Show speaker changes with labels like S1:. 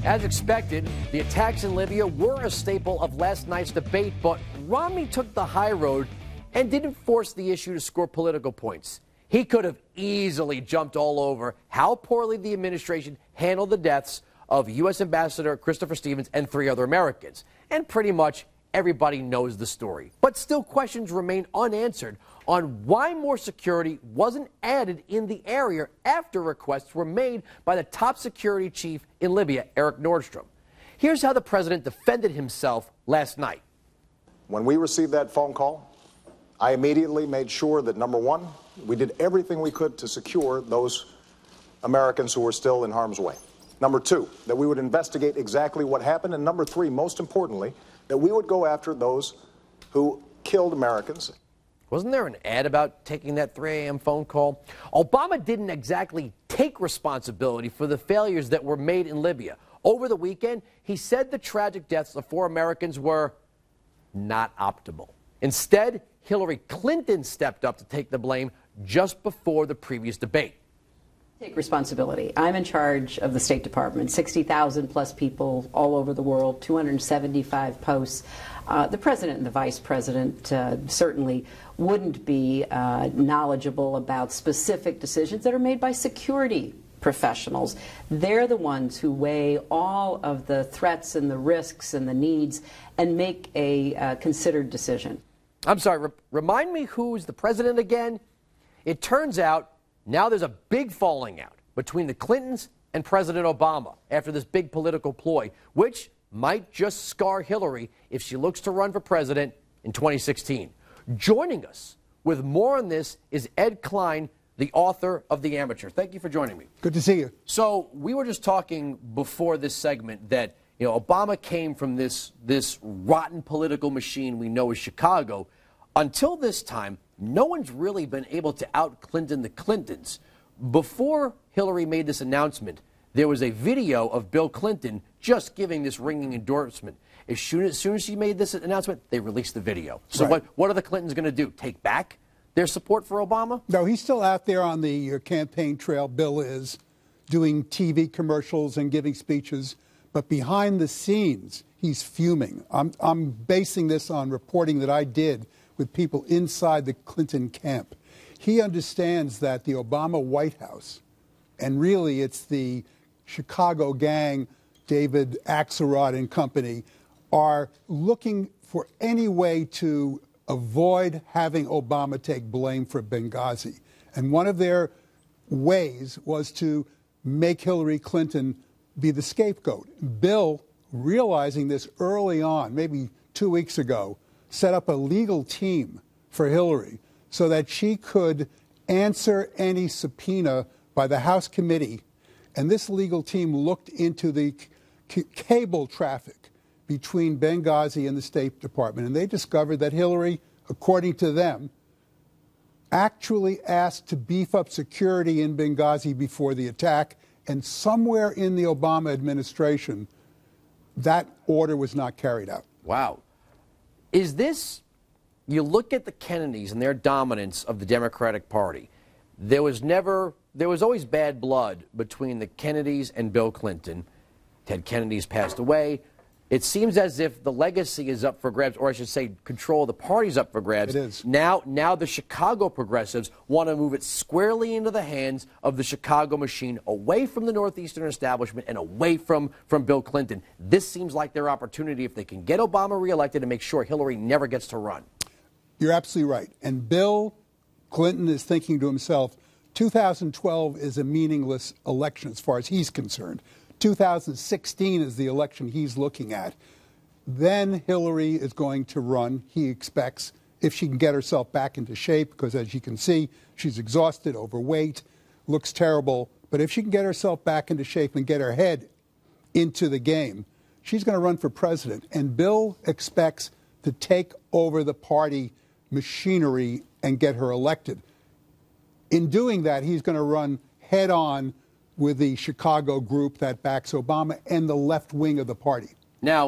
S1: As expected, the attacks in Libya were a staple of last night's debate, but Romney took the high road and didn't force the issue to score political points. He could have easily jumped all over how poorly the administration handled the deaths of U.S. Ambassador Christopher Stevens and 3 other Americans. And pretty much everybody knows the story. But still, questions remain unanswered on why more security wasn't added in the area after requests were made by the top security chief in Libya, Eric Nordstrom. Here's how the president defended himself last night.
S2: When we received that phone call, I immediately made sure that, number one, we did everything we could to secure those Americans who were still in harm's way. Number two, that we would investigate exactly what happened. And number three, most importantly, that we would go after those who killed Americans.
S1: Wasn't there an ad about taking that 3 a.m. phone call? Obama didn't exactly take responsibility for the failures that were made in Libya. Over the weekend, he said the tragic deaths of 4 Americans were not optimal. Instead, Hillary Clinton stepped up to take the blame just before the previous debate.
S3: Take responsibility. I'm in charge of the State Department, 60,000 plus people all over the world, 275 posts. The president and the vice president certainly wouldn't be knowledgeable about specific decisions that are made by security professionals. They're the ones who weigh all of the threats and the risks and the needs and make a considered decision.
S1: I'm sorry, remind me who's the president again? It turns out now there's a big falling out between the Clintons and President Obama after this big political ploy, which might just scar Hillary if she looks to run for president in 2016. Joining us with more on this is Ed Klein, the author of The Amateur. Thank you for joining me.
S4: Good to see you.
S1: So we were just talking before this segment that Obama came from this rotten political machine we know as Chicago. Until this time, no one's really been able to out-Clinton the Clintons. Before Hillary made this announcement, there was a video of Bill Clinton just giving this ringing endorsement. As soon as she made this announcement, they released the video. So
S4: right.
S1: What are the Clintons going to do? Take back their support for Obama?
S4: No, he's still out there on the campaign trail. Bill is doing TV commercials and giving speeches. But behind the scenes, he's fuming. I'm basing this on reporting that I did with people inside the Clinton camp. He understands that the Obama White House, and really it's the Chicago gang, David Axelrod and company, are looking for any way to avoid having Obama take blame for Benghazi. And one of their ways was to make Hillary Clinton be the scapegoat. Bill, realizing this early on, maybe 2 weeks ago, set up a legal team for Hillary so that she could answer any subpoena by the House committee. And this legal team looked into the cable traffic between Benghazi and the State Department. And they discovered that Hillary, according to them, actually asked to beef up security in Benghazi before the attack. And somewhere in the Obama administration, that order was not carried out.
S1: Wow. Is this, you look at the Kennedys and their dominance of the Democratic Party, there was always bad blood between the Kennedys and Bill Clinton. Ted Kennedy's passed away. It seems as if the legacy is up for grabs, or I should say control of the party's up for grabs.
S4: It is.
S1: Now the Chicago progressives want to move it squarely into the hands of the Chicago machine, away from the Northeastern establishment and away from Bill Clinton. This seems like their opportunity if they can get Obama reelected and make sure Hillary never gets to run.
S4: You're absolutely right. And Bill Clinton is thinking to himself, 2012 is a meaningless election as far as he's concerned. 2016 is the election he's looking at. Then Hillary is going to run, he expects, if she can get herself back into shape, because as you can see, she's exhausted, overweight, looks terrible. But if she can get herself back into shape and get her head into the game, she's going to run for president. And Bill expects to take over the party machinery and get her elected. In doing that, he's going to run head-on with the Chicago group that backs Obama and the left wing of the party.
S1: Now,